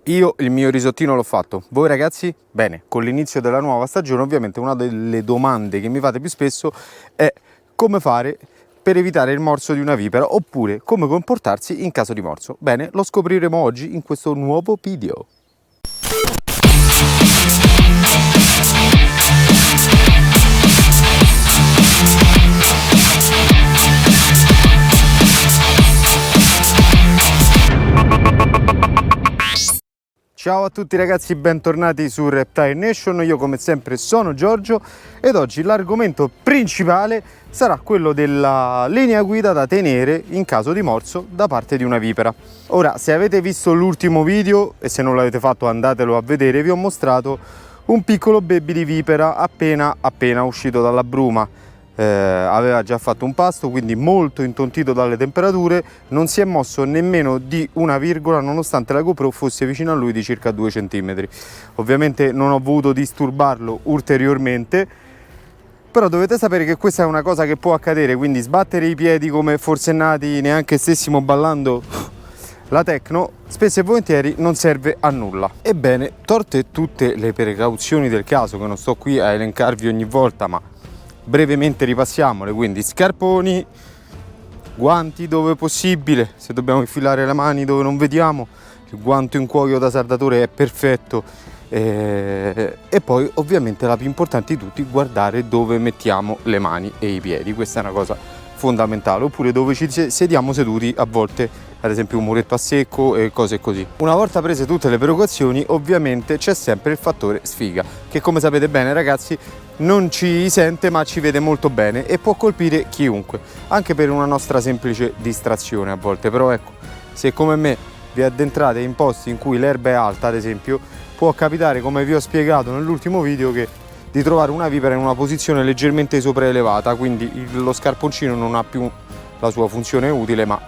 Io il mio risottino l'ho fatto, voi ragazzi? Bene, con l'inizio della nuova stagione ovviamente una delle domande che mi fate più spesso è come fare per evitare il morso di una vipera oppure come comportarsi in caso di morso. Bene, lo scopriremo oggi in questo nuovo video. Ciao a tutti ragazzi, bentornati su Reptile Nation, io come sempre sono Giorgio ed oggi l'argomento principale sarà quello della linea guida da tenere in caso di morso da parte di una vipera. Ora, se avete visto l'ultimo video e se non l'avete fatto andatelo a vedere, vi ho mostrato un piccolo baby di vipera appena uscito dalla bruma. Aveva già fatto un pasto, quindi molto intontito dalle temperature, non si è mosso nemmeno di una virgola nonostante la GoPro fosse vicino a lui di circa 2 cm. Ovviamente non ho voluto disturbarlo ulteriormente, però dovete sapere che questa è una cosa che può accadere, quindi sbattere i piedi come forsennati neanche stessimo ballando la techno spesso e volentieri non serve a nulla. Ebbene, tolte tutte le precauzioni del caso, che non sto qui a elencarvi ogni volta, ma brevemente ripassiamole, quindi scarponi, guanti dove possibile, se dobbiamo infilare le mani dove non vediamo, il guanto in cuoio da saldatore è perfetto, e poi ovviamente la più importante di tutti, guardare dove mettiamo le mani e i piedi, questa è una cosa fondamentale, oppure dove ci sediamo seduti, a volte ad esempio un muretto a secco e cose così. Una volta prese tutte le precauzioni ovviamente c'è sempre il fattore sfiga, che come sapete bene ragazzi non ci sente ma ci vede molto bene e può colpire chiunque, anche per una nostra semplice distrazione a volte. Però ecco, se come me vi addentrate in posti in cui l'erba è alta ad esempio, può capitare, come vi ho spiegato nell'ultimo video, di trovare una vipera in una posizione leggermente sopraelevata, quindi lo scarponcino non ha più la sua funzione utile ma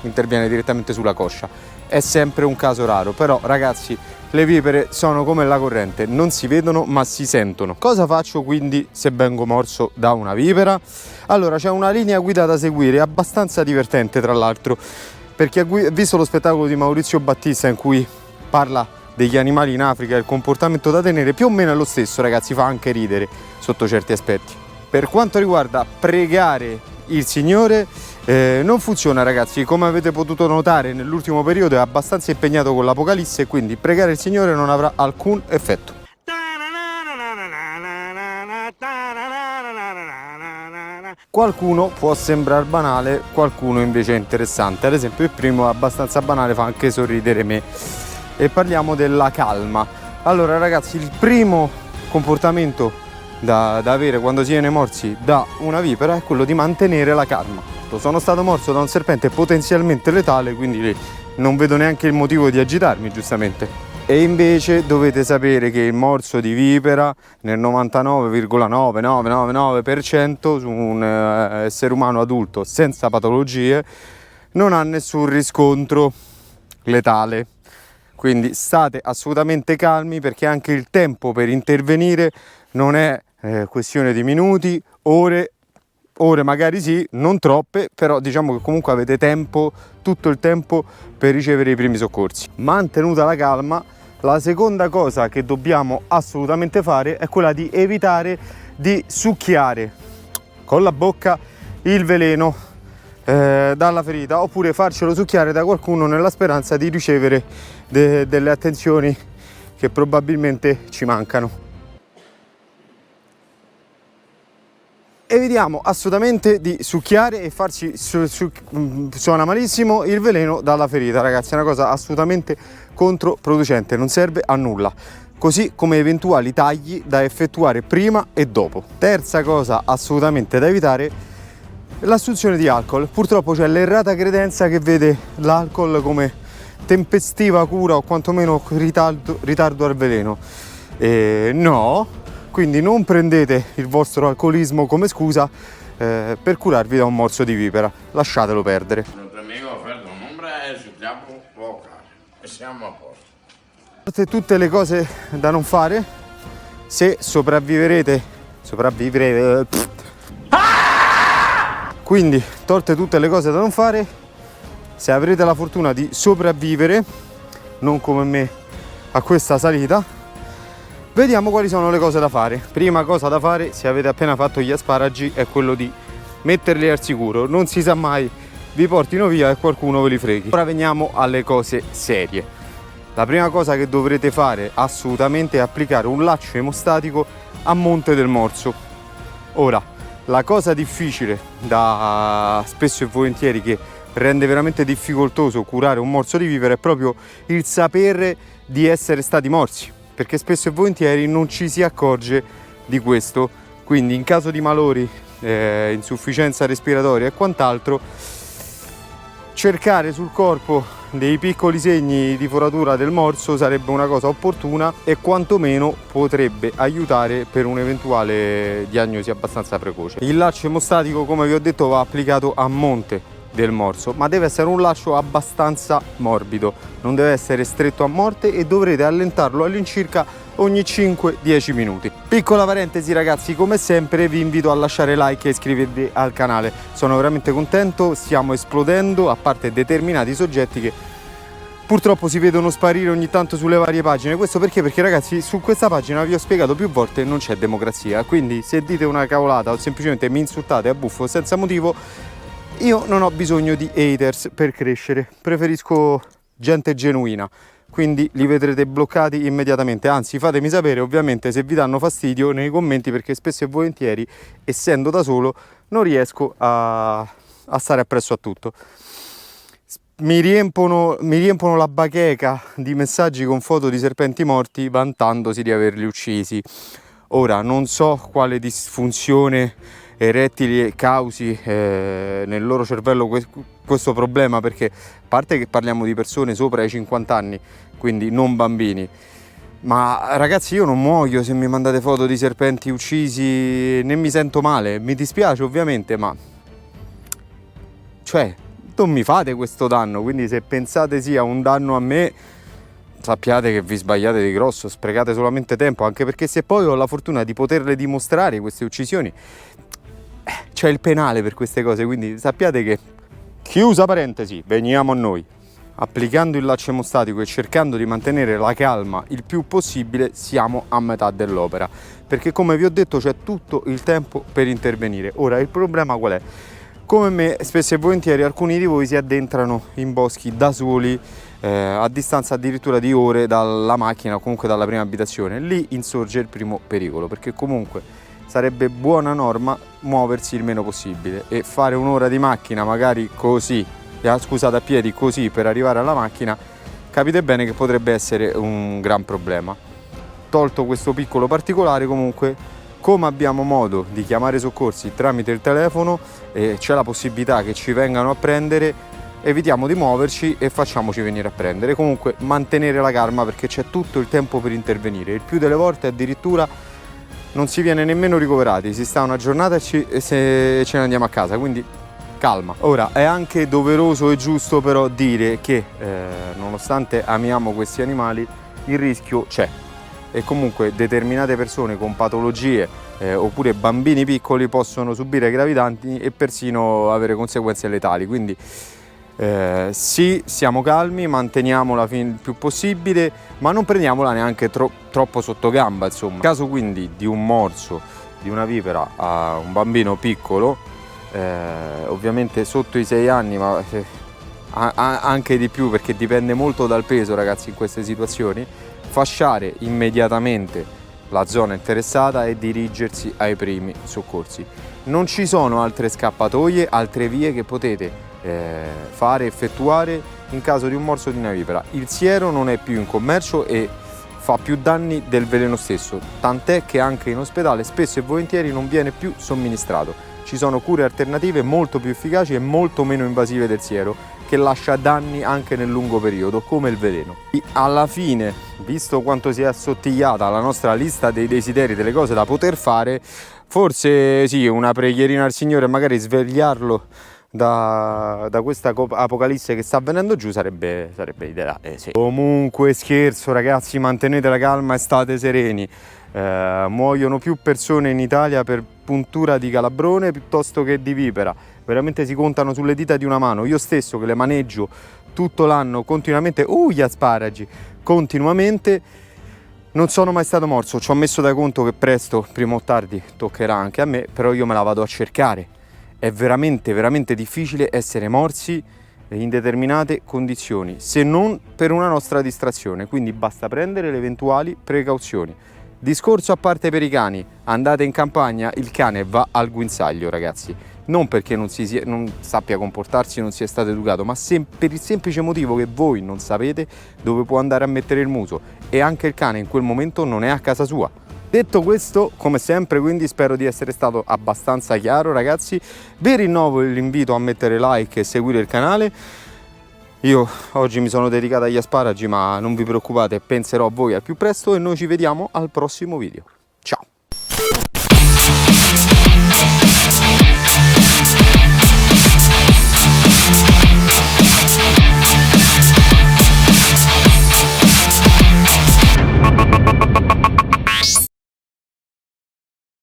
interviene direttamente sulla coscia. È sempre un caso raro, però ragazzi le vipere sono come la corrente, non si vedono ma si sentono. Cosa faccio quindi se vengo morso da una vipera? Allora, c'è una linea guida da seguire, abbastanza divertente tra l'altro, perché ha visto lo spettacolo di Maurizio Battista in cui parla degli animali in Africa e il comportamento da tenere, più o meno è lo stesso ragazzi, fa anche ridere sotto certi aspetti. Per quanto riguarda pregare il Signore, non funziona ragazzi, come avete potuto notare nell'ultimo periodo è abbastanza impegnato con l'Apocalisse, quindi pregare il Signore non avrà alcun effetto. Qualcuno può sembrare banale, qualcuno invece è interessante. Ad esempio il primo è abbastanza banale, fa anche sorridere me, e parliamo della calma. Allora ragazzi, il primo comportamento da avere quando si viene morsi da una vipera è quello di mantenere la calma. Sono stato morso da un serpente potenzialmente letale, quindi non vedo neanche il motivo di agitarmi, giustamente. E invece dovete sapere che il morso di vipera nel 99,9999% su un essere umano adulto senza patologie non ha nessun riscontro letale. Quindi state assolutamente calmi, perché anche il tempo per intervenire non è questione di minuti, ore magari sì, non troppe, però diciamo che comunque avete tempo, tutto il tempo per ricevere i primi soccorsi. Mantenuta la calma, la seconda cosa che dobbiamo assolutamente fare è quella di evitare di succhiare con la bocca il veleno dalla ferita, oppure farcelo succhiare da qualcuno nella speranza di ricevere delle attenzioni che probabilmente ci mancano. Evitiamo assolutamente di succhiare e farci suona malissimo il veleno dalla ferita ragazzi, è una cosa assolutamente controproducente, non serve a nulla, così come eventuali tagli da effettuare prima e dopo. Terza cosa assolutamente da evitare, l'assunzione di alcol. Purtroppo c'è l'errata credenza che vede l'alcol come tempestiva cura o quantomeno ritardo al veleno. No, quindi non prendete il vostro alcolismo come scusa per curarvi da un morso di vipera, lasciatelo perdere. E siamo a posto. Tutte le cose da non fare, se sopravvivrete. Quindi, tolte tutte le cose da non fare, se avrete la fortuna di sopravvivere, non come me a questa salita. Vediamo quali sono le cose da fare. Prima cosa da fare, se avete appena fatto gli asparagi, è quello di metterli al sicuro. Non si sa mai, vi portino via e qualcuno ve li freghi. Ora veniamo alle cose serie. La prima cosa che dovrete fare assolutamente è applicare un laccio emostatico a monte del morso. Ora, la cosa difficile da spesso e volentieri, che rende veramente difficoltoso curare un morso di vipera, è proprio il sapere di essere stati morsi, perché spesso e volentieri non ci si accorge di questo. Quindi in caso di malori, insufficienza respiratoria e quant'altro, cercare sul corpo dei piccoli segni di foratura del morso sarebbe una cosa opportuna e quantomeno potrebbe aiutare per un'eventuale diagnosi abbastanza precoce. Il laccio emostatico, come vi ho detto, va applicato a monte del morso, ma deve essere un laccio abbastanza morbido, non deve essere stretto a morte e dovrete allentarlo all'incirca ogni 5-10 minuti. Piccola parentesi ragazzi, come sempre vi invito a lasciare like e iscrivervi al canale, sono veramente contento, stiamo esplodendo, a parte determinati soggetti che purtroppo si vedono sparire ogni tanto sulle varie pagine. Questo perché ragazzi, su questa pagina vi ho spiegato più volte, non c'è democrazia, quindi se dite una cavolata o semplicemente mi insultate a buffo senza motivo, io non ho bisogno di haters per crescere, preferisco gente genuina, quindi li vedrete bloccati immediatamente. Anzi, fatemi sapere ovviamente se vi danno fastidio nei commenti, perché spesso e volentieri, essendo da solo, non riesco a stare appresso a tutto. Mi riempono la bacheca di messaggi con foto di serpenti morti vantandosi di averli uccisi. Ora, non so quale disfunzione erettili causi nel loro cervello questo problema, perché a parte che parliamo di persone sopra i 50 anni, quindi non bambini, ma ragazzi, io non muoio se mi mandate foto di serpenti uccisi, né mi sento male, mi dispiace ovviamente, ma cioè non mi fate questo danno. Quindi se pensate sia un danno a me, sappiate che vi sbagliate di grosso, sprecate solamente tempo, anche perché se poi ho la fortuna di poterle dimostrare queste uccisioni, c'è il penale per queste cose. Quindi sappiate che, chiusa parentesi, veniamo a noi. Applicando il laccio emostatico e cercando di mantenere la calma il più possibile, siamo a metà dell'opera, perché come vi ho detto c'è tutto il tempo per intervenire. Ora, il problema qual è? Come me, spesso e volentieri alcuni di voi si addentrano in boschi da soli, a distanza addirittura di ore dalla macchina o comunque dalla prima abitazione. Lì insorge il primo pericolo, perché comunque sarebbe buona norma muoversi il meno possibile, e fare un'ora di macchina magari così, scusate, a piedi così, per arrivare alla macchina, capite bene che potrebbe essere un gran problema. Tolto questo piccolo particolare, comunque, come abbiamo modo di chiamare soccorsi tramite il telefono e c'è la possibilità che ci vengano a prendere, evitiamo di muoverci e facciamoci venire a prendere. Comunque mantenere la calma, perché c'è tutto il tempo per intervenire. Il più delle volte addirittura non si viene nemmeno ricoverati, si sta una giornata e ce ne andiamo a casa, quindi calma. Ora, è anche doveroso e giusto però dire che nonostante amiamo questi animali, il rischio c'è, e comunque determinate persone con patologie oppure bambini piccoli possono subire gravi danni e persino avere conseguenze letali. Quindi sì, siamo calmi, manteniamola il più possibile, ma non prendiamola neanche troppo sotto gamba, insomma. In caso quindi di un morso di una vipera a un bambino piccolo, ovviamente sotto i 6 anni, ma anche di più, perché dipende molto dal peso ragazzi in queste situazioni, fasciare immediatamente la zona interessata e dirigersi ai primi soccorsi. Non ci sono altre scappatoie, altre vie che potete effettuare in caso di un morso di una vipera. Il siero non è più in commercio e fa più danni del veleno stesso, tant'è che anche in ospedale spesso e volentieri non viene più somministrato. Ci sono cure alternative molto più efficaci e molto meno invasive del siero, che lascia danni anche nel lungo periodo, come il veleno. Alla fine, visto quanto si è assottigliata la nostra lista dei desideri, delle cose da poter fare, forse sì, una preghierina al Signore e magari svegliarlo da questa apocalisse che sta avvenendo giù sarebbe ideale, sì. Comunque scherzo ragazzi, mantenete la calma e state sereni. Muoiono più persone in Italia per puntura di calabrone piuttosto che di vipera, veramente si contano sulle dita di una mano. Io stesso che le maneggio tutto l'anno continuamente, gli asparagi, continuamente. Non sono mai stato morso, ci ho messo da conto che presto, prima o tardi, toccherà anche a me, però io me la vado a cercare. È veramente, veramente difficile essere morsi in determinate condizioni, se non per una nostra distrazione, quindi basta prendere le eventuali precauzioni. Discorso a parte per i cani, andate in campagna, il cane va al guinzaglio, ragazzi, non perché non sappia comportarsi, non sia stato educato, ma per il semplice motivo che voi non sapete dove può andare a mettere il muso, e anche il cane in quel momento non è a casa sua. Detto questo, come sempre, quindi spero di essere stato abbastanza chiaro, ragazzi. Vi rinnovo l'invito a mettere like e seguire il canale. Io oggi mi sono dedicato agli asparagi, ma non vi preoccupate, penserò a voi al più presto e noi ci vediamo al prossimo video.